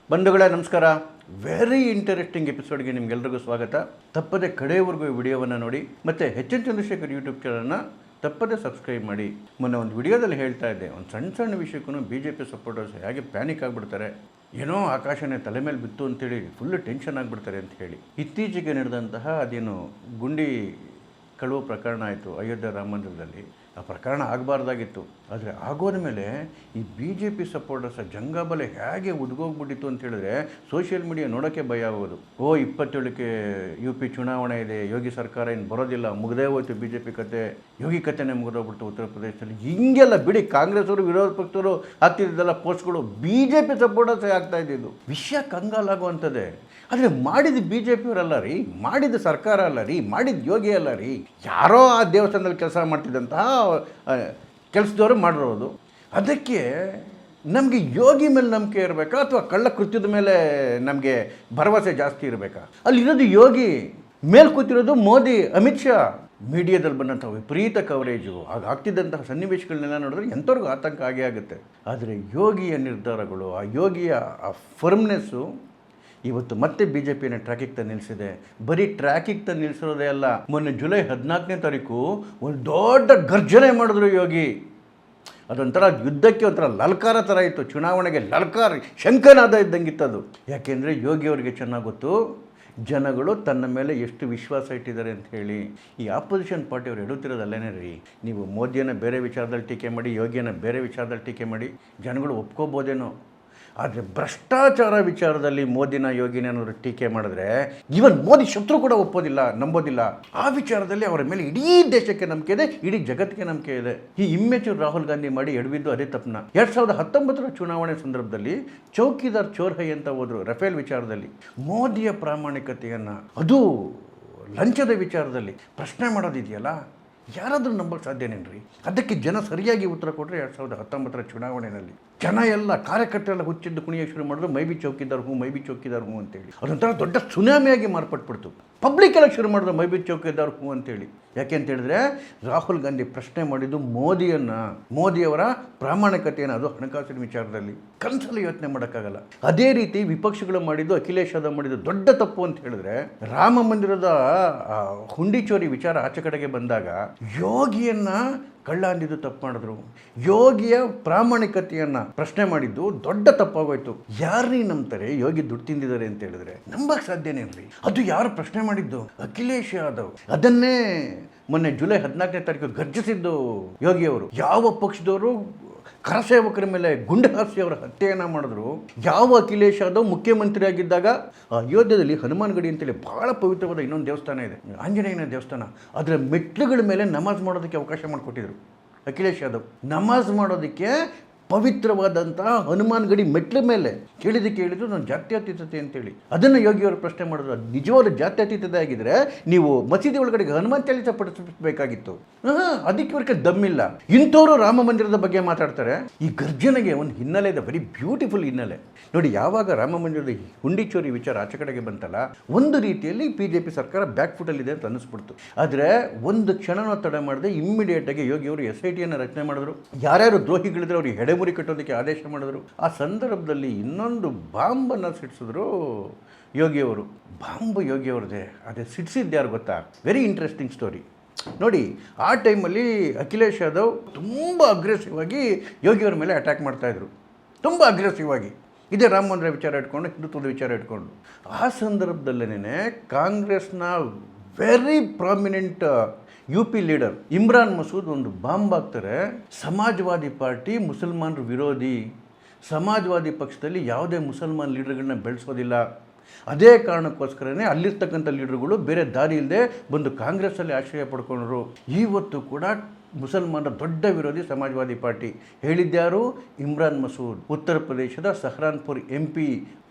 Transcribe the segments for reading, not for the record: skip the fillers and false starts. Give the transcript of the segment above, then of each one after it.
ಬಂಧುಗಳೇ ನಮಸ್ಕಾರ. Very interesting ಎಪಿಸೋಡ್ಗೆ ನಿಮ್ಗೆಲ್ರಿಗೂ ಸ್ವಾಗತ. ತಪ್ಪದೆ ಕಡೆಯವರೆಗೂ ಈ ವಿಡಿಯೋವನ್ನು ನೋಡಿ ಮತ್ತು ಎಚ್.ಎನ್. ಚಂದ್ರಶೇಖರ್ ಯೂಟ್ಯೂಬ್ ಚಾನಲ್ನ ತಪ್ಪದೆ ಸಬ್ಸ್ಕ್ರೈಬ್ ಮಾಡಿ. ಮೊನ್ನೆ ಒಂದು ವಿಡಿಯೋದಲ್ಲಿ ಹೇಳ್ತಾ ಇದ್ದೆ, ಒಂದು ಸಣ್ಣ ವಿಷಯಕ್ಕೂ BJP ಸಪೋರ್ಟರ್ಸ್ ಹೇಗೆ ಪ್ಯಾನಿಕ್ ಆಗಿಬಿಡ್ತಾರೆ, ಏನೋ ಆಕಾಶನೇ ತಲೆ ಮೇಲೆ ಬಿತ್ತು ಅಂತೇಳಿ ಫುಲ್ಲು ಟೆನ್ಷನ್ ಆಗಿಬಿಡ್ತಾರೆ ಅಂತ ಹೇಳಿ. ಇತ್ತೀಚೆಗೆ ನಡೆದಂತಹ ಅದೇನು ಗುಂಡಿ ಕಳುವು ಪ್ರಕರಣ ಆಯಿತು ಅಯೋಧ್ಯೆ ರಾಮ ಮಂದಿರದಲ್ಲಿ. ಆ ಪ್ರಕರಣ ಆಗಬಾರ್ದಾಗಿತ್ತು, ಆದರೆ ಆಗೋದ ಮೇಲೆ ಈ BJP ಸಪೋರ್ಟರ್ಸ್ ಜಂಗಾಬಲೆ ಹೇಗೆ ಉದ್ಗೋಗ್ಬಿಟ್ಟಿತ್ತು ಅಂತ ಹೇಳಿದ್ರೆ ಸೋಷಿಯಲ್ ಮೀಡಿಯಾ ನೋಡೋಕ್ಕೆ ಭಯ ಆಗೋದು. 27ಕ್ಕೆ UP ಚುನಾವಣೆ ಇದೆ, ಯೋಗಿ ಸರ್ಕಾರ ಏನು ಬರೋದಿಲ್ಲ, ಮುಗ್ದೇ ಹೋಯ್ತು BJP ಕತೆ, ಯೋಗಿ ಕತೆನೇ ಮುಗಿದೋಗ್ಬಿಟ್ಟು ಉತ್ತರ ಪ್ರದೇಶದಲ್ಲಿ. ಹಿಂಗೆಲ್ಲ ಬಿಡಿ, ಕಾಂಗ್ರೆಸ್ ಅವರು ವಿರೋಧ ಪಕ್ಷದವರು ಆಗ್ತಿದ್ದಲ್ಲ ಪೋಸ್ಟ್ಗಳು, BJP ಸಪೋರ್ಟರ್ಸೇ ಆಗ್ತಾ ಇದ್ದಿದ್ದು. ವಿಷಯ ಕಂಗಾಲಾಗುವಂಥದ್ದೇ. ಆದರೆ ಮಾಡಿದ BJP ಅವರಲ್ಲ ರೀ, ಮಾಡಿದ ಸರ್ಕಾರ ಅಲ್ಲ ರೀ, ಮಾಡಿದ ಯೋಗಿ ಅಲ್ಲ ರೀ, ಯಾರೋ ಆ ದೇವಸ್ಥಾನದಲ್ಲಿ ಕೆಲಸ ಮಾಡ್ತಿದ್ದಂತಹ ಕೆಲಸದವರು ಮಾಡಿರೋದು. ಅದಕ್ಕೆ ನಮಗೆ ಯೋಗಿ ಮೇಲೆ ನಂಬಿಕೆ ಇರಬೇಕಾ ಅಥವಾ ಕಳ್ಳ ಕೃತ್ಯದ ಮೇಲೆ ನಮಗೆ ಭರವಸೆ ಜಾಸ್ತಿ ಇರಬೇಕಾ? ಅಲ್ಲಿರೋದು ಯೋಗಿ, ಮೇಲೆ ಕೂತಿರೋದು ಮೋದಿ, ಅಮಿತ್ ಶಾ. ಮೀಡಿಯಾದಲ್ಲಿ ಬಂದಂಥ ವಿಪರೀತ ಕವರೇಜು, ಆಗ್ತಿದ್ದಂತಹ ಸನ್ನಿವೇಶಗಳನ್ನೆಲ್ಲ ನೋಡಿದ್ರೆ ಎಂಥವ್ರಿಗೂ ಆತಂಕ ಆಗೇ ಆಗುತ್ತೆ. ಆದರೆ ಯೋಗಿಯ ನಿರ್ಧಾರಗಳು, ಆ ಯೋಗಿಯ ಆ ಫರ್ಮ್ನೆಸ್ಸು ಇವತ್ತು ಮತ್ತೆ BJPನ ಟ್ರ್ಯಾಕಿಗೆ ತಂದು ನಿಲ್ಲಿಸಿದೆ. ಬರೀ ಟ್ರ್ಯಾಕಿಗೆ ತಂದು ನಿಲ್ಲಿಸಿರೋದೇ ಅಲ್ಲ, ಮೊನ್ನೆ ಜುಲೈ 14ನೇ ತಾರೀಕು ಒಂದು ದೊಡ್ಡ ಗರ್ಜನೆ ಮಾಡಿದ್ರು ಯೋಗಿ. ಅದೊಂಥರ ಯುದ್ಧಕ್ಕೆ ಒಂಥರ ಲಲ್ಕಾರ ಥರ ಇತ್ತು, ಚುನಾವಣೆಗೆ ಲಲ್ಕಾರ ಶಂಕನಾದ ಇದ್ದಂಗಿತ್ತದು. ಯಾಕೆಂದರೆ ಯೋಗಿಯವರಿಗೆ ಚೆನ್ನಾಗಿ ಗೊತ್ತು ಜನಗಳು ತನ್ನ ಮೇಲೆ ಎಷ್ಟು ವಿಶ್ವಾಸ ಇಟ್ಟಿದ್ದಾರೆ ಅಂತ ಹೇಳಿ. ಈ ಆಪೋಸಿಷನ್ ಪಾರ್ಟಿಯವರು ಹೇಳುತ್ತಿರೋದಲ್ಲೇನೇ ರೀ, ನೀವು ಮೋದಿಯನ್ನು ಬೇರೆ ವಿಚಾರದಲ್ಲಿ ಟೀಕೆ ಮಾಡಿ, ಯೋಗಿಯನ್ನು ಬೇರೆ ವಿಚಾರದಲ್ಲಿ ಟೀಕೆ ಮಾಡಿ, ಜನಗಳು ಒಪ್ಕೋಬೋದೇನೋ. ಆದರೆ ಭ್ರಷ್ಟಾಚಾರ ವಿಚಾರದಲ್ಲಿ ಮೋದಿನ ಯೋಗಿನ ಏನಾದರೂ ಟೀಕೆ ಮಾಡಿದ್ರೆ ಇವನ್ ಮೋದಿ ಶತ್ರು ಕೂಡ ಒಪ್ಪೋದಿಲ್ಲ, ನಂಬೋದಿಲ್ಲ. ಆ ವಿಚಾರದಲ್ಲಿ ಅವರ ಮೇಲೆ ಇಡೀ ದೇಶಕ್ಕೆ ನಂಬಿಕೆ ಇದೆ, ಇಡೀ ಜಗತ್ತಿಗೆ ನಂಬಿಕೆ ಇದೆ. ಈ ಇಮ್ಮೆಚೂರ್ ರಾಹುಲ್ ಗಾಂಧಿ ಮಾಡಿ ಎಡವಿದ್ದು ಅದೇ ತಪ್ಪನ. 2019 ಚುನಾವಣೆ ಸಂದರ್ಭದಲ್ಲಿ ಚೌಕಿದಾರ್ ಚೋರ್ ಹೈ ಅಂತ ಹೋದ್ರು ರಫೇಲ್ ವಿಚಾರದಲ್ಲಿ. ಮೋದಿಯ ಪ್ರಾಮಾಣಿಕತೆಯನ್ನು, ಅದು ಲಂಚದ ವಿಚಾರದಲ್ಲಿ ಪ್ರಶ್ನೆ ಮಾಡೋದಿದೆಯಲ್ಲ, ಯಾರಾದರೂ ನಂಬಕ್ಕೆ ಸಾಧ್ಯನೇನ್ರಿ? ಅದಕ್ಕೆ ಜನ ಸರಿಯಾಗಿ ಉತ್ತರ ಕೊಟ್ಟರೆ 2019 ಚುನಾವಣೆಯಲ್ಲಿ ಜನ ಎಲ್ಲ ಕಾರ್ಯಕರ್ತರೆಲ್ಲ ಹುಚ್ಚಿದ್ದು ಕುಣಿಯೋಕೆ ಶುರು ಮಾಡಿದ್ರು, ಮೈಬಿ ಚೌಕಿದಾರ್ ಹೂ ಅಂತೇಳಿ. ಅದೊಂಥರ ದೊಡ್ಡ ಸುನಾಮಿಯಾಗಿ ಮಾರ್ಪಟ್ಬಿಡ್ತು. ಪಬ್ಲಿಕ್ ಎಲ್ಲ ಶುರು ಮಾಡಿದ್ರು ಮೈಬಿ ಚೌಕಿದಾರ್ ಹೂ ಅಂತೇಳಿ. ಯಾಕೆ ಅಂತೇಳಿದ್ರೆ ರಾಹುಲ್ ಗಾಂಧಿ ಪ್ರಶ್ನೆ ಮಾಡಿದ್ದು ಮೋದಿಯವರ ಪ್ರಾಮಾಣಿಕತೆಯನ್ನು, ಅದು ಹಣಕಾಸಿನ ವಿಚಾರದಲ್ಲಿ. ಕನಸಲ್ಲಿ ಯೋಚನೆ ಮಾಡೋಕ್ಕಾಗಲ್ಲ. ಅದೇ ರೀತಿ ವಿಪಕ್ಷಗಳು ಮಾಡಿದ್ದು, ಅಖಿಲೇಶ್ ಯಾದವ್ ಮಾಡಿದ್ದು ದೊಡ್ಡ ತಪ್ಪು ಅಂತ ಹೇಳಿದ್ರೆ, ರಾಮ ಮಂದಿರದ ಹುಂಡಿ ಚೋರಿ ವಿಚಾರ ಆಚೆ ಕಡೆಗೆ ಬಂದಾಗ ಯೋಗಿಯನ್ನ ಕಳ್ಳ ಅಂದಿದ್ದು ತಪ್ಪು ಮಾಡಿದ್ರು, ಯೋಗಿಯ ಪ್ರಾಮಾಣಿಕತೆಯನ್ನು ಪ್ರಶ್ನೆ ಮಾಡಿದ್ದು ದೊಡ್ಡ ತಪ್ಪಾಗೋಯ್ತು. ಯಾರೇ ನಂಬ್ತಾರೆ ಯೋಗಿ ದುಡ್ಡು ತಿಂದಿದ್ದಾರೆ ಅಂತ ಹೇಳಿದ್ರೆ? ನಂಬಕ್ಕೆ ಸಾಧ್ಯನೇನ್ರಿ? ಅದು ಯಾರು ಪ್ರಶ್ನೆ ಮಾಡಿದ್ದು? ಅಖಿಲೇಶ್ ಯಾದವ್. ಅದನ್ನೇ ಮೊನ್ನೆ ಜುಲೈ 14ನೇ ತಾರೀಕು ಗರ್ಜಿಸಿದ್ದು ಯೋಗಿಯವರು. ಯಾವ ಪಕ್ಷದವರು ಕರಸೇವಕರ ಮೇಲೆ ಗುಂಡಹಾಸಿಯವರ ಹತ್ಯೆಯನ್ನು ಮಾಡಿದ್ರು? ಯಾವ ಅಖಿಲೇಶ್ ಯಾದವ್ ಮುಖ್ಯಮಂತ್ರಿ ಆಗಿದ್ದಾಗ ಅಯೋಧ್ಯೆಯಲ್ಲಿ ಹನುಮಾನ್ ಗಡಿ ಅಂತೇಳಿ ಬಹಳ ಪವಿತ್ರವಾದ ಇನ್ನೊಂದು ದೇವಸ್ಥಾನ ಇದೆ, ಆಂಜನೇಯನ ದೇವಸ್ಥಾನ. ಅದರ ಮೆಟ್ಲುಗಳ ಮೇಲೆ ನಮಾಜ್ ಮಾಡೋದಕ್ಕೆ ಅವಕಾಶ ಮಾಡಿಕೊಟ್ಟಿದ್ರು ಅಖಿಲೇಶ್ ಯಾದವ್. ನಮಾಜ್ ಮಾಡೋದಕ್ಕೆ ಪವಿತ್ರವಾದಂತಹ ಹನುಮಾನ್ ಗಡಿ ಮೆಟ್ಲ ಮೇಲೆ ಹೇಳಿದ್ರು ನಾನು ಜಾತ್ಯತೀತತೆ ಅಂತೇಳಿ. ಅದನ್ನು ಯೋಗಿಯವರು ಪ್ರಶ್ನೆ ಮಾಡಿದ್ರು. ಅದು ನಿಜವಾದ ಜಾತ್ಯತೀತತೆ ಆಗಿದ್ರೆ ನೀವು ಮಸೀದಿ ಒಳಗಡೆ ಹನುಮಾನ್ ಚಾಲಿಸ ಪಡಿಸಬೇಕಾಗಿತ್ತು. ಅದಕ್ಕೆ ಇವ್ರಿಗೆ ದಮ್ಮಿಲ್ಲ. ಇಂಥವ್ರು ರಾಮ ಮಂದಿರದ ಬಗ್ಗೆ ಮಾತಾಡ್ತಾರೆ. ಈ ಗರ್ಜನೆಗೆ ಒಂದು ಹಿನ್ನೆಲೆ ಇದೆ, ವೆರಿ ಬ್ಯೂಟಿಫುಲ್ ಹಿನ್ನೆಲೆ ನೋಡಿ. ಯಾವಾಗ ರಾಮ ಮಂದಿರದ ಹುಂಡಿ ಚೋರಿ ವಿಚಾರ ಆಚೆ ಕಡೆಗೆ ಬಂತಲ್ಲ, ಒಂದು ರೀತಿಯಲ್ಲಿ BJP ಸರ್ಕಾರ ಬ್ಯಾಕ್ ಫುಟಲ್ಲಿದೆ ಅಂತ ಅನ್ನಿಸ್ಬಿಡ್ತು. ಆದರೆ ಒಂದು ಕ್ಷಣನೂ ತಡೆ ಮಾಡದೆ ಇಮ್ಮಿಡಿಯೇಟಾಗಿ ಯೋಗಿಯವರು SITಯನ್ನು ರಚನೆ ಮಾಡಿದ್ರು. ಯಾರ್ಯಾರು ದ್ರೋಹಿಗಳಿದ್ರೆ ಅವ್ರಿಗೆ ಹೆಡೆಮುರಿ ಕಟ್ಟೋದಕ್ಕೆ ಆದೇಶ ಮಾಡಿದ್ರು. ಆ ಸಂದರ್ಭದಲ್ಲಿ ಇನ್ನೊಂದು ಬಾಂಬನ್ನು ಸಿಡಿಸಿದ್ರು ಯೋಗಿಯವರು. ಬಾಂಬು ಯೋಗಿಯವ್ರದ್ದೇ, ಅದೇ ಸಿಡಿಸಿದ್ದು ಯಾರು ಗೊತ್ತಾ? ವೆರಿ ಇಂಟ್ರೆಸ್ಟಿಂಗ್ ಸ್ಟೋರಿ ನೋಡಿ. ಆ ಟೈಮಲ್ಲಿ ಅಖಿಲೇಶ್ ಯಾದವ್ ತುಂಬ ಅಗ್ರೆಸಿವ್ ಆಗಿ ಯೋಗಿಯವ್ರ ಮೇಲೆ ಅಟ್ಯಾಕ್ ಮಾಡ್ತಾಯಿದ್ರು, ತುಂಬ ಅಗ್ರೆಸಿವ್ ಆಗಿ. ಇದೇ ರಾಮ ಮಂದಿರ ವಿಚಾರ ಇಟ್ಕೊಂಡು, ಹಿಂದುತ್ವದ ವಿಚಾರ ಇಟ್ಕೊಂಡು. ಆ ಸಂದರ್ಭದಲ್ಲೇನೆ ಕಾಂಗ್ರೆಸ್ನ very prominent UP leader Imran Masood ಒಂದು ಬಾಂಬ್ ಹಾಕ್ತಾರೆ. ಸಮಾಜವಾದಿ ಪಾರ್ಟಿ ಮುಸಲ್ಮಾನರು ವಿರೋಧಿ, ಸಮಾಜವಾದಿ ಪಕ್ಷದಲ್ಲಿ ಯಾವುದೇ ಮುಸಲ್ಮಾನ್ ಲೀಡರ್ಗಳನ್ನ ಬೆಳೆಸೋದಿಲ್ಲ. ಅದೇ ಕಾರಣಕ್ಕೋಸ್ಕರನೇ ಅಲ್ಲಿರ್ತಕ್ಕಂಥ ಲೀಡರ್ಗಳು ಬೇರೆ ದಾರಿ ಇಲ್ಲದೆ ಬಂದು ಕಾಂಗ್ರೆಸ್ಸಲ್ಲಿ ಆಶ್ರಯ ಪಡ್ಕೊಂಡ್ರು. ಇವತ್ತು ಕೂಡ ಮುಸಲ್ಮಾನರ ದೊಡ್ಡ ವಿರೋಧಿ ಸಮಾಜವಾದಿ ಪಾರ್ಟಿ. ಹೇಳಿದ್ಯಾರು? ಇಮ್ರಾನ್ ಮಸೂದ್, ಉತ್ತರ ಪ್ರದೇಶದ ಸಹರಾನ್ಪುರ್ MP.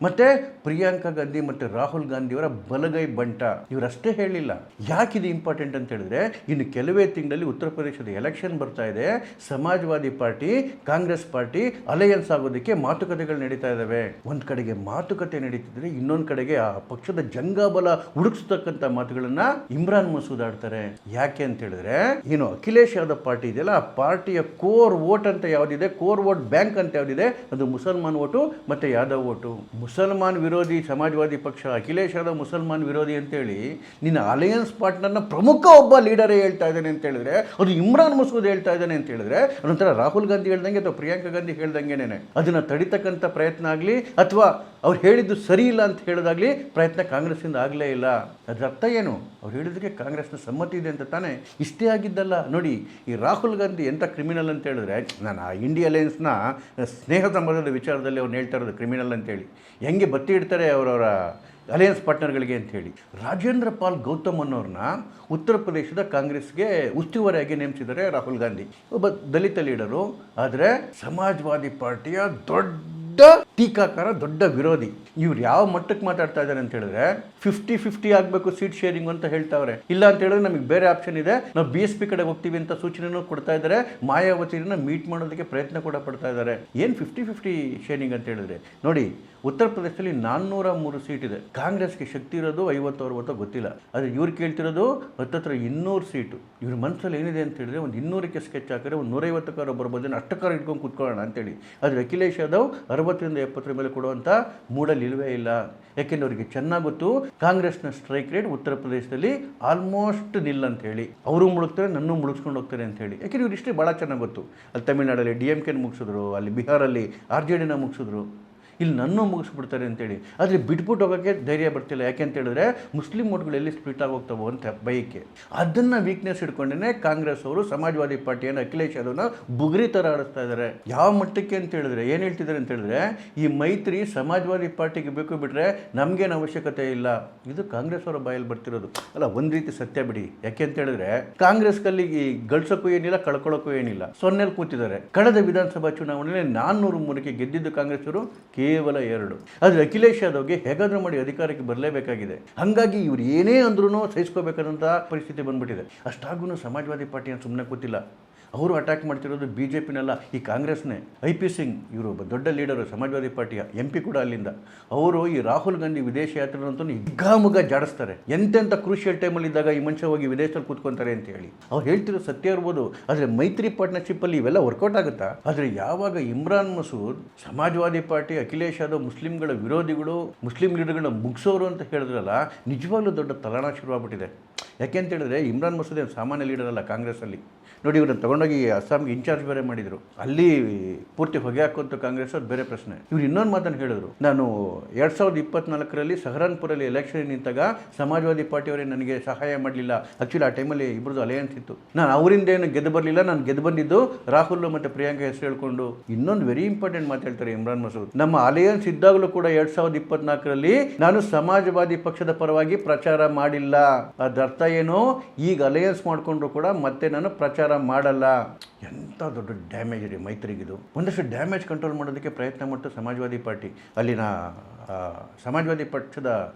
ಮತ್ತು ಪ್ರಿಯಾಂಕಾ ಗಾಂಧಿ ಮತ್ತು ರಾಹುಲ್ ಗಾಂಧಿಯವರ ಬಲಗೈ ಬಂಟ. ಇವರಷ್ಟೇ ಹೇಳಿಲ್ಲ. ಯಾಕಿದು ಇಂಪಾರ್ಟೆಂಟ್ ಅಂತ ಹೇಳಿದ್ರೆ, ಇನ್ನು ಕೆಲವೇ ತಿಂಗಳಲ್ಲಿ ಉತ್ತರ ಪ್ರದೇಶದ ಎಲೆಕ್ಷನ್ ಬರ್ತಾ ಇದೆ. ಸಮಾಜವಾದಿ ಪಾರ್ಟಿ ಕಾಂಗ್ರೆಸ್ ಪಾರ್ಟಿ ಅಲಯನ್ಸ್ ಆಗೋದಕ್ಕೆ ಮಾತುಕತೆಗಳು ನಡೀತಾ ಇದ್ದಾವೆ. ಒಂದು ಕಡೆಗೆ ಮಾತುಕತೆ ನಡೀತಿದ್ರೆ, ಇನ್ನೊಂದು ಕಡೆಗೆ ಆ ಪಕ್ಷದ ಜಂಗಾಬಲ ಹುಡುಕಿಸ್ತಕ್ಕಂಥ ಮಾತುಗಳನ್ನು ಇಮ್ರಾನ್ ಮಸೂದ್ ಆಡ್ತಾರೆ. ಯಾಕೆ ಅಂತ ಹೇಳಿದ್ರೆ, ಏನು ಅಖಿಲೇಶ್ ಯಾದವ್ ಪಾರ್ಟಿ ಇದೆಯಲ್ಲ, ಆ ಪಾರ್ಟಿಯ ಕೋರ್ ವೋಟ್ ಅಂತ ಯಾವುದಿದೆ, ಕೋರ್ ವೋಟ್ ಬ್ಯಾಂಕ್ ಅಂತ ಯಾವುದಿದೆ, ಅದು ಮುಸಲ್ಮಾನ್ ವೋಟು ಮತ್ತು ಯಾದವ್ ವೋಟು. ಮುಸಲ್ಮಾನ್ ವಿರೋಧಿ ಸಮಾಜವಾದಿ ಪಕ್ಷ, ಅಖಿಲೇಶ್ ಯಾದವ್ ಮುಸಲ್ಮಾನ್ ವಿರೋಧಿ ಅಂತೇಳಿ ನಿನ್ನ ಅಲಯನ್ಸ್ ಪಾರ್ಟ್ನರ್ನ ಪ್ರಮುಖ ಒಬ್ಬ ಲೀಡರೇ ಹೇಳ್ತಾ ಇದ್ದಾನೆ ಅಂತ ಹೇಳಿದ್ರೆ, ಅದು ಇಮ್ರಾನ್ ಮಸೂದ್ ಹೇಳ್ತಾ ಇದ್ದಾನೆ ಅಂತ ಹೇಳಿದ್ರೆ, ಅದೊಂಥರ ರಾಹುಲ್ ಗಾಂಧಿ ಹೇಳ್ದಂಗೆ ಅಥವಾ ಪ್ರಿಯಾಂಕಾ ಗಾಂಧಿ ಹೇಳ್ದಂಗೆನೇ ಅದನ್ನು ತಡಿತಕ್ಕಂಥ ಪ್ರಯತ್ನ ಆಗಲಿ ಅಥವಾ ಅವ್ರು ಹೇಳಿದ್ದು ಸರಿ ಇಲ್ಲ ಅಂತ ಹೇಳೋದಾಗಲಿ ಪ್ರಯತ್ನ ಕಾಂಗ್ರೆಸ್ಸಿಂದ ಆಗಲೇ ಇಲ್ಲ. ಅದರ ಅರ್ಥ ಏನು? ಅವ್ರು ಹೇಳಿದಕ್ಕೆ ಕಾಂಗ್ರೆಸ್ನ ಸಮ್ಮತಿ ಇದೆ ಅಂತ ತಾನೇ. ಇಷ್ಟೇ ಆಗಿದ್ದಲ್ಲ ನೋಡಿ, ಈ ರಾಹುಲ್ ಗಾಂಧಿ ಎಂಥ ಕ್ರಿಮಿನಲ್ ಅಂತ ಹೇಳಿದ್ರೆ, ನಾನು ಆ ಇಂಡಿಯಾ ಅಲಯನ್ಸ್ನ ಸ್ನೇಹ ಸಂಬಂಧದ ವಿಚಾರದಲ್ಲಿ ಅವ್ರು ಹೇಳ್ತಾ ಇರೋದು ಕ್ರಿಮಿನಲ್ ಅಂತೇಳಿ, ಹೆಂಗೆ ಬತ್ತಿ ಇಡ್ತಾರೆ ಅವರವರ ಅಲಯನ್ಸ್ ಪಾರ್ಟ್ನರ್ಗಳಿಗೆ ಅಂಥೇಳಿ. ರಾಜೇಂದ್ರ ಪಾಲ್ ಗೌತಮ್ ಅನ್ನೋರನ್ನ ಉತ್ತರ ಪ್ರದೇಶದ ಕಾಂಗ್ರೆಸ್ಗೆ ಉಸ್ತುವಾರಿಯಾಗಿ ನೇಮಿಸಿದ್ದಾರೆ ರಾಹುಲ್ ಗಾಂಧಿ. ಒಬ್ಬ ದಲಿತ ಲೀಡರು, ಆದರೆ ಸಮಾಜವಾದಿ ಪಾರ್ಟಿಯ ದೊಡ್ಡ ಟೀಕಾಕಾರ, ದೊಡ್ಡ ವಿರೋಧಿ. ಇವ್ರು ಯಾವ ಮಟ್ಟಕ್ಕೆ ಮಾತಾಡ್ತಾ ಇದ್ದಾರೆ ಅಂತ ಹೇಳಿದ್ರೆ 50-50 ಆಗಬೇಕು ಸೀಟ್ ಶೇರಿಂಗ್ ಅಂತ ಹೇಳ್ತಾವ್ರೆ. ಇಲ್ಲ ಅಂತ ಹೇಳಿದ್ರೆ ನಮಗೆ ಬೇರೆ ಆಪ್ಷನ್ ಇದೆ, ನಾವು BSP ಕಡೆ ಹೋಗ್ತೀವಿ ಅಂತ ಸೂಚನೆನೂ ಕೊಡ್ತಾ ಇದ್ದಾರೆ. ಮಾಯಾವತಿನ ಮೀಟ್ ಮಾಡೋದಕ್ಕೆ ಪ್ರಯತ್ನ ಕೂಡ ಪಡ್ತಾ ಇದ್ದಾರೆ. ಏನು 50-50 ಶೇರಿಂಗ್ ಅಂತ ಹೇಳಿದ್ರೆ ನೋಡಿ, ಉತ್ತರ ಪ್ರದೇಶದಲ್ಲಿ 403 ಸೀಟ್ ಇದೆ. ಕಾಂಗ್ರೆಸ್ಗೆ ಶಕ್ತಿ ಇರೋದು 50-60 ಗೊತ್ತಿಲ್ಲ, ಆದರೆ ಇವ್ರು ಕೇಳ್ತಿರೋದು ಹತ್ತತ್ರ 200 ಸೀಟು. ಇವ್ರ ಮನಸ್ಸಲ್ಲಿ ಏನಿದೆ ಅಂತ ಹೇಳಿದ್ರೆ, ಒಂದು 200ಕ್ಕೆ ಸ್ಕೆಚ್ ಹಾಕಿದ್ರೆ ಒಂದು 150 ಬರ್ಬೋದು, ಅಷ್ಟಕ್ಕಾರ ಇಟ್ಕೊಂಡು ಕೂತ್ಕೊಳ್ಳೋಣ ಅಂತೇಳಿ. ಆದರೆ ಅಖಿಲೇಶ್ ಯಾದವ್ 60-70 ಮೇಲೆ ಕೊಡುವಂಥ ಮೂಡಲ್ಲಿ ಇಲ್ಲವೇ ಇಲ್ಲ. ಯಾಕೆಂದ್ರೆ ಅವರಿಗೆ ಚೆನ್ನಾಗಿ ಗೊತ್ತು ಕಾಂಗ್ರೆಸ್ನ ಸ್ಟ್ರೈಕ್ ರೇಟ್ ಉತ್ತರ ಪ್ರದೇಶದಲ್ಲಿ ಆಲ್ಮೋಸ್ಟ್ ನಿಲ್ ಅಂತ ಹೇಳಿ. ಅವರು ಮುಳುಗ್ತಾರೆ, ನನ್ನೂ ಮುಳುಗಿಸ್ಕೊಂಡು ಹೋಗ್ತಾರೆ ಅಂತ ಹೇಳಿ. ಯಾಕೆಂದ್ರೆ ಇವ್ರು ಇಷ್ಟೇ ಭಾಳ ಚೆನ್ನಾಗಿ ಗೊತ್ತು. ಅಲ್ಲಿ ತಮಿಳ್ನಾಡಲ್ಲಿ DMKನ ಮುಗಿಸಿದ್ರು, ಅಲ್ಲಿ ಬಿಹಾರಲ್ಲಿ RJDನ ಮುಗಿಸಿದ್ರು, ಇಲ್ಲಿ ನನ್ನೂ ಮುಗಿಸ್ಬಿಡ್ತಾರೆ ಅಂತೇಳಿ. ಆದರೆ ಬಿಟ್ಬಿಟ್ಟು ಹೋಗೋಕ್ಕೆ ಧೈರ್ಯ ಬರ್ತಿಲ್ಲ. ಯಾಕೆ ಅಂತ ಹೇಳಿದ್ರೆ ಮುಸ್ಲಿಂ ವೋಟ್ಗಳು ಎಲ್ಲಿ ಸ್ಪ್ಲಿಟ್ ಆಗೋಗ್ತಾವೋ ಅಂತ ಬಯಕೆ. ಅದನ್ನು ವೀಕ್ನೆಸ್ ಇಟ್ಕೊಂಡೇ ಕಾಂಗ್ರೆಸ್ ಅವರು ಸಮಾಜವಾದಿ ಪಾರ್ಟಿಯನ್ನು ಅಖಿಲೇಶ್ ಯಾದವ್ನ ಬುಗುರಿ ಥರ ಆಡಿಸ್ತಾ ಇದ್ದಾರೆ. ಯಾವ ಮಟ್ಟಕ್ಕೆ ಅಂತ ಹೇಳಿದ್ರೆ ಏನು ಹೇಳ್ತಿದ್ದಾರೆ ಅಂತ ಹೇಳಿದ್ರೆ, ಈ ಮೈತ್ರಿ ಸಮಾಜವಾದಿ ಪಾರ್ಟಿಗೆ ಬೇಕು ಬಿಟ್ಟರೆ ನಮಗೇನು ಅವಶ್ಯಕತೆ ಇಲ್ಲ. ಇದು ಕಾಂಗ್ರೆಸ್ ಅವರ ಬಾಯಲ್ಲಿ ಬರ್ತಿರೋದು ಅಲ್ಲ, ಒಂದು ರೀತಿ ಸತ್ಯ ಬಿಡಿ. ಯಾಕೆ ಅಂತ ಹೇಳಿದ್ರೆ ಕಾಂಗ್ರೆಸ್ ಕಲ್ಲಿಗೆ ಗಳಿಸೋಕ್ಕೂ ಏನಿಲ್ಲ, ಕಳ್ಕೊಳ್ಳೋಕ್ಕೂ ಏನಿಲ್ಲ, ಸೊನ್ನೆಲ್ಲಿ ಕೂತಿದ್ದಾರೆ. ಕಳೆದ ವಿಧಾನಸಭಾ ಚುನಾವಣೆಯಲ್ಲಿ 403ಕ್ಕೆ ಗೆದ್ದಿದ್ದು ಕಾಂಗ್ರೆಸ್ ಅವರು ಕೇವಲ 2. ಆದರೆ ಅಖಿಲೇಶ್ ಯಾದವ್ಗೆ ಹೇಗಾದರೂ ಮಾಡಿ ಅಧಿಕಾರಕ್ಕೆ ಬರಲೇಬೇಕಾಗಿದೆ. ಹಾಗಾಗಿ ಇವ್ರು ಏನೇ ಅಂದ್ರೂ ಸಹಿಸ್ಕೋಬೇಕಾದಂಥ ಪರಿಸ್ಥಿತಿ ಬಂದ್ಬಿಟ್ಟಿದೆ. ಅಷ್ಟಾಗೂ ಸಮಾಜವಾದಿ ಪಾರ್ಟಿಯನ್ನು ಸುಮ್ಮನೆ ಕೂತಿಲ್ಲ. ಅವರು ಅಟ್ಯಾಕ್ ಮಾಡ್ತಿರೋದು BJPನಲ್ಲ, ಈ ಕಾಂಗ್ರೆಸ್ನೇ. IP ಸಿಂಗ್ ಇವರು ಒಬ್ಬ ದೊಡ್ಡ ಲೀಡರು, ಸಮಾಜವಾದಿ ಪಾರ್ಟಿಯ MP ಕೂಡ ಅಲ್ಲಿಂದ. ಅವರು ಈ ರಾಹುಲ್ ಗಾಂಧಿ ವಿದೇಶ ಯಾತ್ರೆನಂತೂ ಹಿಗ್ಗಾಮುಗ್ಗ ಜಾಡಿಸ್ತಾರೆ. ಎಂತೆಂಥ ಕ್ರೂಷಿಯಲ್ ಟೈಮಲ್ಲಿ ಇದ್ದಾಗ ಈ ಮನುಷ್ಯ ಹೋಗಿ ವಿದೇಶದಲ್ಲಿ ಕೂತ್ಕೊತಾರೆ ಅಂತ ಹೇಳಿ ಅವ್ರು ಹೇಳ್ತಿರೋ ಸತ್ಯ ಇರ್ಬೋದು. ಆದರೆ ಮೈತ್ರಿ ಪಾರ್ಟ್ನರ್ಶಿಪ್ಪಲ್ಲಿ ಇವೆಲ್ಲ ವರ್ಕೌಟ್ ಆಗುತ್ತಾ? ಆದರೆ ಯಾವಾಗ ಇಮ್ರಾನ್ ಮಸೂದ್ ಸಮಾಜವಾದಿ ಪಾರ್ಟಿ, ಅಖಿಲೇಶ್ ಯಾದವ್ ಮುಸ್ಲಿಂಗಳ ವಿರೋಧಿಗಳು, ಮುಸ್ಲಿಂ ಲೀಡರ್ಗಳನ್ನ ಮುಗಿಸೋರು ಅಂತ ಹೇಳಿದ್ರಲ್ಲ, ನಿಜವಾಗ್ಲೂ ದೊಡ್ಡ ತಲಾಣ ಶುರುವಾಗ್ಬಿಟ್ಟಿದೆ. ಯಾಕೆ ಅಂತ ಹೇಳಿದ್ರೆ ಇಮ್ರಾನ್ ಮಸೂದ್ ಏನು ಸಾಮಾನ್ಯ ಲೀಡರ್ ಅಲ್ಲ ಕಾಂಗ್ರೆಸ್ಸಲ್ಲಿ. ನೋಡಿ, ಇವ್ರನ್ನ ತಗೊಂಡೋಗಿ ಅಸ್ಸಾಂಗೆ ಇನ್ಚಾರ್ಜ್ ಬೇರೆ ಮಾಡಿದರು. ಅಲ್ಲಿ ಪೂರ್ತಿ ಹೊಗೆ ಹಾಕುವಂಥ ಕಾಂಗ್ರೆಸ್ ಅದು ಬೇರೆ ಪ್ರಶ್ನೆ. ಇವ್ರು ಇನ್ನೊಂದು ಮಾತನ್ನು ಹೇಳಿದ್ರು, ನಾನು 2024ರಲ್ಲಿ ಸಹರಾನ್ಪುರಲ್ಲಿ ಎಲೆಕ್ಷನ್ ನಿಂತಾಗ ಸಮಾಜವಾದಿ ಪಾರ್ಟಿಯವರೇ ನನಗೆ ಸಹಾಯ ಮಾಡಲಿಲ್ಲ. ಆ್ಯಕ್ಚುಲಿ ಆ ಟೈಮಲ್ಲಿ ಇಬ್ಬರದು ಅಲಯನ್ಸ್ ಇತ್ತು. ನಾನು ಅವರಿಂದ ಏನು ಗೆದ್ದು ಬರಲಿಲ್ಲ, ನಾನು ಗೆದ್ದು ಬಂದಿದ್ದು ರಾಹುಲ್ ಮತ್ತು ಪ್ರಿಯಾಂಕಾ ಹೆಸರು ಹೇಳ್ಕೊಂಡು. ಇನ್ನೊಂದು ವೆರಿ ಇಂಪಾರ್ಟೆಂಟ್ ಮಾತು ಹೇಳ್ತಾರೆ ಇಮ್ರಾನ್ ಮಸೂದ್, ನಮ್ಮ ಅಲಯನ್ಸ್ ಇದ್ದಾಗಲೂ ಕೂಡ 2024ರಲ್ಲಿ ನಾನು ಸಮಾಜವಾದಿ ಪಕ್ಷದ ಪರವಾಗಿ ಪ್ರಚಾರ ಮಾಡಿಲ್ಲ. ಅದರ ಅರ್ಥ ಏನು? ಈಗ ಅಲಯನ್ಸ್ ಮಾಡಿಕೊಂಡ್ರು ಕೂಡ ಮತ್ತೆ ನಾನು ಪ್ರಚಾರ ಮಾಡಲ್ಲ. ಎಂಥ ದೊಡ್ಡ ಡ್ಯಾಮೇಜ್ ಇದೆ ಮೈತ್ರಿಗಿದು. ಒಂದಷ್ಟು ಡ್ಯಾಮೇಜ್ ಕಂಟ್ರೋಲ್ ಮಾಡೋದಕ್ಕೆ ಪ್ರಯತ್ನ ಮಾಡ್ತು ಸಮಾಜವಾದಿ ಪಾರ್ಟಿ. ಅಲ್ಲಿನ ಸಮಾಜವಾದಿ ಪಕ್ಷದ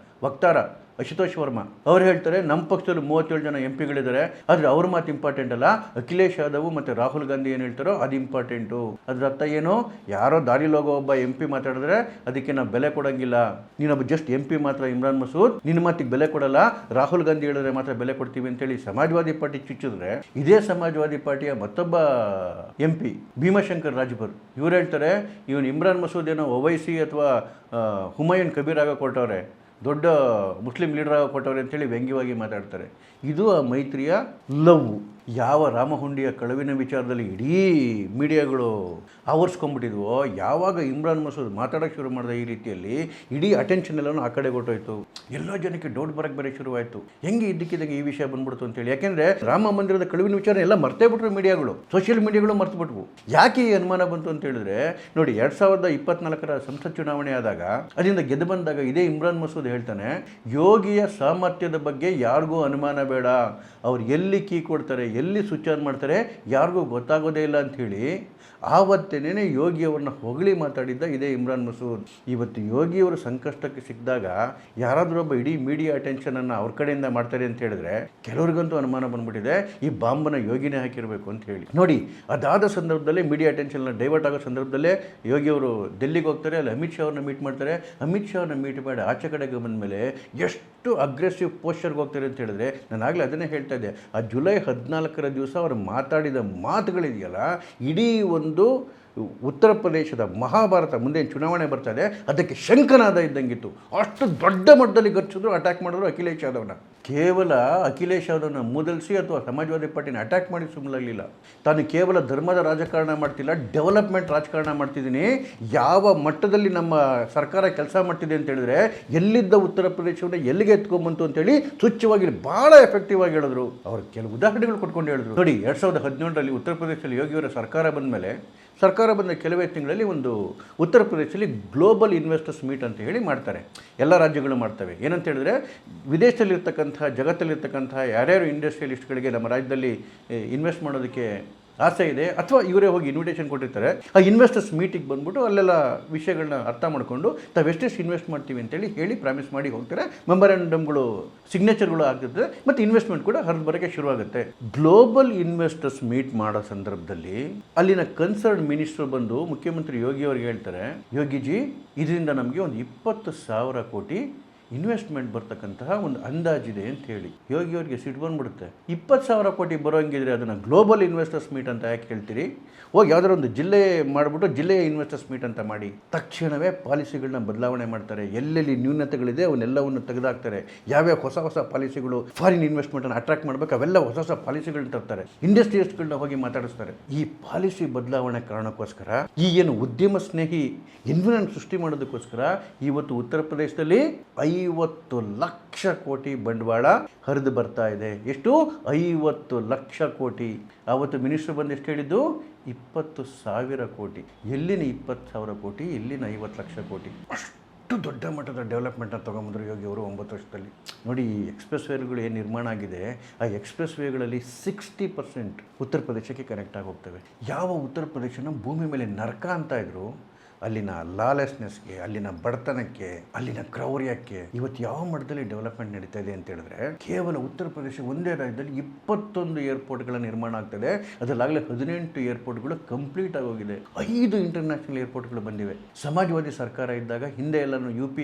ವಕ್ತಾರ ಅಶುತೋಷ್ ವರ್ಮಾ ಅವ್ರು ಹೇಳ್ತಾರೆ, ನಮ್ಮ ಪಕ್ಷದಲ್ಲಿ 37 ಜನ MP ಗಳಿದ್ದಾರೆ, ಆದರೆ ಅವ್ರ ಮಾತು ಇಂಪಾರ್ಟೆಂಟ್ ಅಲ್ಲ, ಅಖಿಲೇಶ್ ಯಾದವ್ ಮತ್ತು ರಾಹುಲ್ ಗಾಂಧಿ ಏನು ಹೇಳ್ತಾರೋ ಅದು ಇಂಪಾರ್ಟೆಂಟು. ಅದರ ಅರ್ಥ ಏನು? ಯಾರೋ ದಾರಿಲಿ ಹೋಗೋ ಒಬ್ಬ MP ಮಾತಾಡಿದ್ರೆ ಅದಕ್ಕೆ ನಾವು ಬೆಲೆ ಕೊಡೋಂಗಿಲ್ಲ. ನೀನೊಬ್ಬ ಜಸ್ಟ್ MP ಮಾತ್ರ ಇಮ್ರಾನ್ ಮಸೂದ್, ನಿನ್ನ ಮಾತಿಗೆ ಬೆಲೆ ಕೊಡಲ್ಲ. ರಾಹುಲ್ ಗಾಂಧಿ ಹೇಳಿದ್ರೆ ಮಾತ್ರ ಬೆಲೆ ಕೊಡ್ತೀವಿ ಅಂತೇಳಿ ಸಮಾಜವಾದಿ ಪಾರ್ಟಿ ಚುಚ್ಚಿದ್ರೆ, ಇದೇ ಸಮಾಜವಾದಿ ಪಾರ್ಟಿಯ ಮತ್ತೊಬ್ಬ MP ಭೀಮಾಶಂಕರ್ ರಾಜ್ಭರ್ ಇವ್ರು ಹೇಳ್ತಾರೆ, ಇವನು ಇಮ್ರಾನ್ ಮಸೂದ್ ಏನೋ OWIC ಅಥವಾ ಹುಮಾಯೂನ್ ಕಬೀರ್ ಆಗ ಕೊಟ್ಟವ್ರೆ, ದೊಡ್ಡ ಮುಸ್ಲಿಂ ಲೀಡರ್ ಆಗ ಕೊಟ್ಟವ್ರೆ ಅಂತೇಳಿ ವ್ಯಂಗ್ಯವಾಗಿ ಮಾತಾಡ್ತಾರೆ. ಇದು ಆ ಮೈತ್ರಿಯ ಲವ್. ಯಾವ ರಾಮಹುಂಡಿಯ ಕಳವಿನ ವಿಚಾರದಲ್ಲಿ ಇಡೀ ಮೀಡಿಯಾಗಳು ಆವರಿಸ್ಕೊಂಡ್ಬಿಟ್ಟಿದ್ವೋ, ಯಾವಾಗ ಇಮ್ರಾನ್ ಮಸೂದ್ ಮಾತಾಡೋಕ್ಕೆ ಶುರು ಮಾಡಿದ ಈ ರೀತಿಯಲ್ಲಿ ಇಡೀ ಅಟೆನ್ಷನ್ ಎಲ್ಲನೂ ಆ ಕಡೆ ಕೊಟ್ಟೋಯ್ತು. ಎಲ್ಲೋ ಜನಕ್ಕೆ ಡೌಟ್ ಬರೋಕ್ಕೆ ಬೇರೆ ಶುರುವಾಯಿತು, ಹೆಂಗೆ ಇದ್ದಕ್ಕಿದ್ದಂಗೆ ಈ ವಿಷಯ ಬಂದ್ಬಿಡ್ತು ಅಂತೇಳಿ. ಯಾಕೆಂದರೆ ರಾಮ ಮಂದಿರದ ಕಳವಿನ ವಿಚಾರ ಎಲ್ಲ ಮರ್ತೇ ಬಿಟ್ರು ಮೀಡಿಯಾಗಳು, ಸೋಷಿಯಲ್ ಮೀಡಿಯಾಗಳು ಮರ್ತು ಬಿಟ್ವು. ಯಾಕೆ ಈ ಅನುಮಾನ ಬಂತು ಅಂತ ಹೇಳಿದ್ರೆ, ನೋಡಿ 2024ರ ಸಂಸತ್ ಚುನಾವಣೆ ಆದಾಗ ಅದರಿಂದ ಗೆದ್ದು ಬಂದಾಗ ಇದೇ ಇಮ್ರಾನ್ ಮಸೂದ್ ಹೇಳ್ತಾನೆ, ಯೋಗಿಯ ಸಾಮರ್ಥ್ಯದ ಬಗ್ಗೆ ಯಾರಿಗೂ ಅನುಮಾನ ಬೇಡ, ಅವ್ರು ಎಲ್ಲಿ ಕೀ ಕೊಡ್ತಾರೆ, ಎಲ್ಲಿ ಸ್ವಿಚ್ ಆನ್ ಮಾಡ್ತಾರೆ ಯಾರಿಗೂ ಗೊತ್ತಾಗೋದೇ ಇಲ್ಲ ಅಂಥೇಳಿ ಆವತ್ತೇನೇ ಯೋಗಿಯವ್ರನ್ನ ಹೊಗಳಿ ಮಾತಾಡಿದ್ದ ಇದೇ ಇಮ್ರಾನ್ ಮಸೂದ್. ಇವತ್ತು ಯೋಗಿಯವರು ಸಂಕಷ್ಟಕ್ಕೆ ಸಿಕ್ಕಿದಾಗ ಯಾರಾದರೂ ಒಬ್ಬ ಇಡೀ ಮೀಡಿಯಾ ಅಟೆನ್ಷನನ್ನು ಅವ್ರ ಕಡೆಯಿಂದ ಮಾಡ್ತಾರೆ ಅಂತ ಹೇಳಿದ್ರೆ ಕೆಲವ್ರಿಗಂತೂ ಅನುಮಾನ ಬಂದ್ಬಿಟ್ಟಿದೆ, ಈ ಬಾಂಬನ್ನು ಯೋಗಿನೇ ಹಾಕಿರಬೇಕು ಅಂತ ಹೇಳಿ. ನೋಡಿ, ಅದಾದ ಸಂದರ್ಭದಲ್ಲೇ ಮೀಡಿಯಾ ಅಟೆನ್ಷನ್ನ ಡೈವರ್ಟ್ ಆಗೋ ಸಂದರ್ಭದಲ್ಲೇ ಯೋಗಿಯವರು ಡೆಲ್ಲಿಗೆ ಹೋಗ್ತಾರೆ, ಅಲ್ಲಿ ಅಮಿತ್ ಶಾ ಅವ್ರನ್ನ ಮೀಟ್ ಮಾಡ್ತಾರೆ. ಅಮಿತ್ ಶಾ ಅವ್ರನ್ನ ಮೀಟ್ ಮಾಡಿ ಆಚೆ ಕಡೆಗೆ ಬಂದಮೇಲೆ ಎಷ್ಟು ಅಗ್ರೆಸಿವ್ ಪೋಸ್ಚರ್ಗೆ ಹೋಗ್ತಾರೆ ಅಂತ ಹೇಳಿದ್ರೆ, ನಾನು ಆಗಲೇ ಅದನ್ನೇ ಹೇಳ್ತಾ ಇದ್ದೆ, ಆ ಜುಲೈ 14 14ರ ದಿವಸ ಅವರು ಮಾತಾಡಿದ ಮಾತುಗಳಿದೆಯಲ್ಲ, ಇಡೀ ಒಂದು ಉತ್ತರ ಪ್ರದೇಶದ ಮಹಾಭಾರತ, ಮುಂದೆ ಚುನಾವಣೆ ಬರ್ತಾ ಇದೆ, ಅದಕ್ಕೆ ಶಂಕನಾದ ಇದ್ದಂಗಿತ್ತು. ಅಷ್ಟು ದೊಡ್ಡ ಮಟ್ಟದಲ್ಲಿ ಗರ್ಚಿದ್ರು, ಅಟ್ಯಾಕ್ ಮಾಡಿದ್ರು ಅಖಿಲೇಶ್ ಯಾದವ್ನ. ಕೇವಲ ಅಖಿಲೇಶ್ ಯಾದವ್ನ ಮೂದಲಿಸಿ ಅಥವಾ ಸಮಾಜವಾದಿ ಪಾರ್ಟಿನ ಅಟ್ಯಾಕ್ ಮಾಡಿ ಸುಮ್ಮನಿರಲಿಲ್ಲ. ತಾನು ಕೇವಲ ಧರ್ಮದ ರಾಜಕಾರಣ ಮಾಡ್ತಿಲ್ಲ, ಡೆವಲಪ್ಮೆಂಟ್ ರಾಜಕಾರಣ ಮಾಡ್ತಿದ್ದೀನಿ. ಯಾವ ಮಟ್ಟದಲ್ಲಿ ನಮ್ಮ ಸರ್ಕಾರ ಕೆಲಸ ಮಾಡ್ತಿದೆ ಅಂತ ಹೇಳಿದ್ರೆ, ಎಲ್ಲಿದ್ದ ಉತ್ತರ ಪ್ರದೇಶವನ್ನು ಎಲ್ಲಿಗೆ ಎತ್ಕೊಂಬಂತು ಅಂತೇಳಿ ತುಚ್ಛವಾಗಿ ಭಾಳ ಎಫೆಕ್ಟಿವ್ ಆಗಿ ಹೇಳಿದ್ರು. ಅವ್ರು ಕೆಲವು ಉದಾಹರಣೆಗಳು ಕೊಟ್ಕೊಂಡು ಹೇಳಿದ್ರು. ನೋಡಿ, 2017ರಲ್ಲಿ ಉತ್ತರ ಪ್ರದೇಶದಲ್ಲಿ ಯೋಗಿಯವರ ಸರ್ಕಾರ ಬಂದ ಮೇಲೆ, ಸರ್ಕಾರ ಬಂದ ಕೆಲವೇ ತಿಂಗಳಲ್ಲಿ ಒಂದು ಉತ್ತರ ಪ್ರದೇಶದಲ್ಲಿ ಗ್ಲೋಬಲ್ ಇನ್ವೆಸ್ಟರ್ಸ್ ಮೀಟ್ ಅಂತ ಹೇಳಿ ಮಾಡ್ತಾರೆ. ಎಲ್ಲ ರಾಜ್ಯಗಳು ಮಾಡ್ತವೆ. ಏನಂತ ಹೇಳಿದ್ರೆ, ವಿದೇಶದಲ್ಲಿರ್ತಕ್ಕಂಥ, ಜಗತ್ತಲ್ಲಿರ್ತಕ್ಕಂಥ ಯಾರ್ಯಾರು ಇಂಡಸ್ಟ್ರಿಯಲಿಸ್ಟ್ಗಳಿಗೆ ನಮ್ಮ ರಾಜ್ಯದಲ್ಲಿ ಇನ್ವೆಸ್ಟ್ ಮಾಡೋದಕ್ಕೆ ಆಸೆ ಇದೆ, ಅಥವಾ ಇವರೇ ಹೋಗಿ ಇನ್ವಿಟೇಷನ್ ಕೊಟ್ಟಿರ್ತಾರೆ, ಆ ಇನ್ವೆಸ್ಟರ್ಸ್ ಮೀಟಿಗೆ ಬಂದ್ಬಿಟ್ಟು ಅಲ್ಲೆಲ್ಲ ವಿಷಯಗಳನ್ನ ಅರ್ಥ ಮಾಡಿಕೊಂಡು ತಾವೆಷ್ಟೆಷ್ಟು ಇನ್ವೆಸ್ಟ್ ಮಾಡ್ತೀವಿ ಅಂತೇಳಿ ಹೇಳಿ ಪ್ರಾಮಿಸ್ ಮಾಡಿ ಹೋಗ್ತಾರೆ. ಮೆಮೊರಾಂಡಮ್ಗಳು, ಸಿಗ್ನೇಚರ್ಗಳು ಆಗ್ತದೆ, ಮತ್ತು ಇನ್ವೆಸ್ಟ್ಮೆಂಟ್ ಕೂಡ ಹರಿದು ಬರೋಕ್ಕೆ ಶುರುವಾಗುತ್ತೆ. ಗ್ಲೋಬಲ್ ಇನ್ವೆಸ್ಟರ್ಸ್ ಮೀಟ್ ಮಾಡೋ ಸಂದರ್ಭದಲ್ಲಿ ಅಲ್ಲಿನ ಕನ್ಸರ್ನ್ ಮಿನಿಸ್ಟರ್ ಬಂದು ಮುಖ್ಯಮಂತ್ರಿ ಯೋಗಿ ಅವ್ರಿಗೆ ಹೇಳ್ತಾರೆ, ಯೋಗಿಜಿ, ಇದರಿಂದ ನಮಗೆ ಒಂದು 20,000 ಕೋಟಿ ಇನ್ವೆಸ್ಟ್ಮೆಂಟ್ ಬರ್ತಕ್ಕಂತಹ ಒಂದು ಅಂದಾಜಿದೆ ಅಂತ ಹೇಳಿ. ಯೋಗಿ ಅವರಿಗೆ ಸಿಟ್ಟು ಬಂದ್ಬಿಡುತ್ತೆ. 20,000 ಕೋಟಿ ಬರೋಂಗಿದ್ರೆ ಅದನ್ನು ಗ್ಲೋಬಲ್ ಇನ್ವೆಸ್ಟರ್ಸ್ ಮೀಟ್ ಅಂತ ಯಾಕೆ ಹೇಳ್ತೀರಿ? ಹೋಗಿ ಯಾವ್ದಾದ್ರು ಒಂದು ಜಿಲ್ಲೆ ಮಾಡಿಬಿಟ್ಟು ಜಿಲ್ಲೆಯ ಇನ್ವೆಸ್ಟರ್ಸ್ ಮೀಟ್ ಅಂತ ಮಾಡಿ. ತಕ್ಷಣವೇ ಪಾಲಿಸಿಗಳನ್ನ ಬದಲಾವಣೆ ಮಾಡ್ತಾರೆ. ಎಲ್ಲೆಲ್ಲಿ ನ್ಯೂನತೆಗಳಿದೆ ಅವನ್ನೆಲ್ಲವನ್ನು ತೆಗೆದಾಕ್ತಾರೆ. ಯಾವ್ಯಾವ ಹೊಸ ಪಾಲಿಸಿಗಳು ಫಾರಿನ್ ಇನ್ವೆಸ್ಟ್ಮೆಂಟನ್ನು ಅಟ್ರಾಕ್ಟ್ ಮಾಡಬೇಕು, ಅವೆಲ್ಲ ಹೊಸ ಪಾಲಿಸಿಗಳನ್ನ ತರ್ತಾರೆ. ಇಂಡಸ್ಟ್ರಿಯಲ್ಸ್ಗಳನ್ನ ಹೋಗಿ ಮಾತಾಡಿಸ್ತಾರೆ. ಈ ಪಾಲಿಸಿ ಬದಲಾವಣೆ ಕಾರಣಕ್ಕೋಸ್ಕರ, ಈ ಏನು ಉದ್ಯಮ ಸ್ನೇಹಿ ಎನ್ವಿರಾನ್ಮೆಂಟ್ ಸೃಷ್ಟಿ ಮಾಡೋದಕ್ಕೋಸ್ಕರ ಇವತ್ತು ಉತ್ತರ ಪ್ರದೇಶದಲ್ಲಿ 50 ಲಕ್ಷ ಕೋಟಿ ಬಂಡವಾಳ ಹರಿದು ಬರ್ತಾ ಇದೆ. ಎಷ್ಟು? 50 ಲಕ್ಷ ಕೋಟಿ. ಆವತ್ತು ಮಿನಿಸ್ಟರ್ ಬಂದು ಎಷ್ಟು ಹೇಳಿದ್ದು? 20,000 ಕೋಟಿ. ಎಲ್ಲಿನ 20,000 ಕೋಟಿ, ಎಲ್ಲಿನ 50 ಲಕ್ಷ ಕೋಟಿ. ಅಷ್ಟು ದೊಡ್ಡ ಮಟ್ಟದ ಡೆವಲಪ್ಮೆಂಟನ್ನು ತೊಗೊಂಬಂದರು ಯೋಗಿ ಅವರು 9 ವರ್ಷದಲ್ಲಿ. ನೋಡಿ, ಈ ಎಕ್ಸ್ಪ್ರೆಸ್ ವೇಗಳು ಏನು ನಿರ್ಮಾಣ ಆಗಿದೆ, ಆ ಎಕ್ಸ್ಪ್ರೆಸ್ ವೇಗಳಲ್ಲಿ 60% ಉತ್ತರ ಪ್ರದೇಶಕ್ಕೆ ಕನೆಕ್ಟ್ ಆಗಿ ಹೋಗ್ತವೆ. ಯಾವ ಉತ್ತರ ಪ್ರದೇಶನ ಭೂಮಿ ಮೇಲೆ ನರಕ ಅಂತ ಇದ್ರು, ಅಲ್ಲಿನ ಲಾಲೆಸ್ನೆಸ್ಗೆ, ಅಲ್ಲಿನ ಬಡತನಕ್ಕೆ, ಅಲ್ಲಿನ ಕ್ರೌರ್ಯಕ್ಕೆ ಇವತ್ತು ಯಾವ ಮಟ್ಟದಲ್ಲಿ ಡೆವಲಪ್ಮೆಂಟ್ ನಡೀತಾ ಇದೆ ಅಂತ ಹೇಳಿದ್ರೆ, ಕೇವಲ ಉತ್ತರ ಪ್ರದೇಶ ಒಂದೇ ರಾಜ್ಯದಲ್ಲಿ 21 ಏರ್ಪೋರ್ಟ್ಗಳ ನಿರ್ಮಾಣ ಆಗ್ತದೆ. ಅದರಲ್ಲಾಗಲೇ 18 ಏರ್ಪೋರ್ಟ್ಗಳು ಕಂಪ್ಲೀಟ್ ಆಗೋಗಿದೆ. 5 ಇಂಟರ್ನ್ಯಾಷನಲ್ ಏರ್ಪೋರ್ಟ್ಗಳು ಬಂದಿವೆ. ಸಮಾಜವಾದಿ ಸರ್ಕಾರ ಇದ್ದಾಗ ಹಿಂದೆ ಎಲ್ಲನೂ UP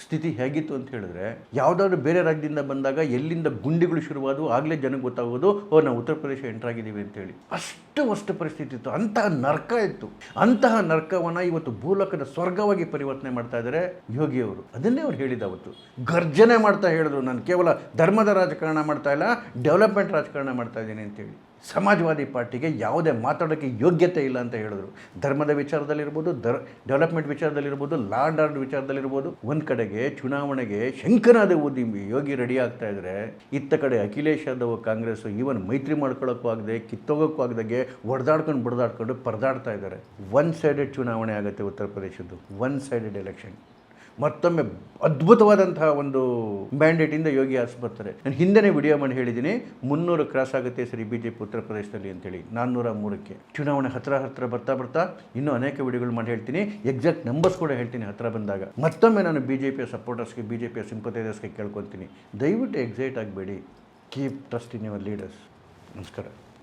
ಸ್ಥಿತಿ ಹೇಗಿತ್ತು ಅಂತ ಹೇಳಿದ್ರೆ, ಯಾವುದಾದ್ರು ಬೇರೆ ರಾಜ್ಯದಿಂದ ಬಂದಾಗ ಎಲ್ಲಿಂದ ಗುಂಡಿಗಳು ಶುರುವಾದವು ಆಗಲೇ ಜನಕ್ಕೆ ಗೊತ್ತಾಗೋದು, ನಾವು ಉತ್ತರ ಪ್ರದೇಶ ಎಂಟರ್ ಆಗಿದ್ದೀವಿ ಅಂತೇಳಿ. ಅಷ್ಟು ಪರಿಸ್ಥಿತಿ ಇತ್ತು. ಅಂತಹ ನರ್ಕ ಇತ್ತು. ಅಂತಹ ನರ್ಕವನ್ನು ಇವತ್ತು ಭೂಲೋಕದ ಸ್ವರ್ಗವಾಗಿ ಪರಿವರ್ತನೆ ಮಾಡ್ತಾ ಇದ್ದಾರೆ ಯೋಗಿಯವರು. ಅದನ್ನೇ ಅವ್ರು ಹೇಳಿದ ಅವತ್ತು. ಗರ್ಜನೆ ಮಾಡ್ತಾ ಹೇಳಿದ್ರು, ನಾನು ಕೇವಲ ಧರ್ಮದ ರಾಜಕಾರಣ ಮಾಡ್ತಾ ಇಲ್ಲ, ಡೆವಲಪ್ಮೆಂಟ್ ರಾಜಕಾರಣ ಮಾಡ್ತಾ ಇದ್ದೀನಿ ಅಂತೇಳಿ. ಸಮಾಜವಾದಿ ಪಾರ್ಟಿಗೆ ಯಾವುದೇ ಮಾತಾಡೋಕ್ಕೆ ಯೋಗ್ಯತೆ ಇಲ್ಲ ಅಂತ ಹೇಳಿದ್ರು. ಧರ್ಮದ ವಿಚಾರದಲ್ಲಿರ್ಬೋದು, ಡೆವಲಪ್ಮೆಂಟ್ ವಿಚಾರದಲ್ಲಿರ್ಬೋದು, ಲಾ ಆ್ಯಂಡ್ ಆರ್ಡರ್ ವಿಚಾರದಲ್ಲಿರ್ಬೋದು. ಒಂದು ಕಡೆಗೆ ಚುನಾವಣೆಗೆ ಶಂಕನಾದ ಊದಿ ಯೋಗಿ ರೆಡಿ ಆಗ್ತಾ ಇದ್ದಾರೆ, ಇತ್ತ ಕಡೆ ಅಖಿಲೇಶ್ ಯಾದವ್ ಕಾಂಗ್ರೆಸ್ ಈವನ್ ಮೈತ್ರಿ ಮಾಡ್ಕೊಳ್ಳೋಕ್ಕೂ ಆಗದೆ, ಕಿತ್ತೋಗೋಕ್ಕೂ ಆಗದಾಗೆ ಬಡ್ದಾಡ್ಕೊಂಡು ಪರದಾಡ್ತಾ ಇದ್ದಾರೆ. ಒನ್ ಸೈಡೆಡ್ ಚುನಾವಣೆ ಆಗುತ್ತೆ ಉತ್ತರ ಪ್ರದೇಶದ್ದು. One sided election. ಮತ್ತೊಮ್ಮೆ ಅದ್ಭುತವಾದಂತಹ ಒಂದು ಮ್ಯಾಂಡೇಟಿಂದ ಯೋಗಿ ಬರ್ತಾರೆ. ನಾನು ಹಿಂದೆನೇ ವಿಡಿಯೋ ಮಾಡಿ ಹೇಳಿದ್ದೀನಿ, 300 ಕ್ರಾಸ್ ಆಗುತ್ತೆ ಸರಿ BJP ಉತ್ತರ ಪ್ರದೇಶದಲ್ಲಿ ಅಂತೇಳಿ. 403ಕ್ಕೆ ಚುನಾವಣೆ ಹತ್ರ ಬರ್ತಾ ಇನ್ನೂ ಅನೇಕ ವಿಡಿಯೋಗಳು ಮಾಡಿ ಹೇಳ್ತೀನಿ. ಎಕ್ಸಾಕ್ಟ್ ನಂಬರ್ಸ್ ಕೂಡ ಹೇಳ್ತೀನಿ ಹತ್ರ ಬಂದಾಗ. ಮತ್ತೊಮ್ಮೆ ನಾನು BJP ಸಪೋರ್ಟರ್ಸ್ಗೆ, BJP ಸಿಂಪಥೈಸರ್ಸ್ಗೆ ಕೇಳ್ಕೊತೀನಿ, ದಯವಿಟ್ಟು ಎಕ್ಸೈಟ್ ಆಗಬೇಡಿ. Keep trust in your leaders. ನಮಸ್ಕಾರ.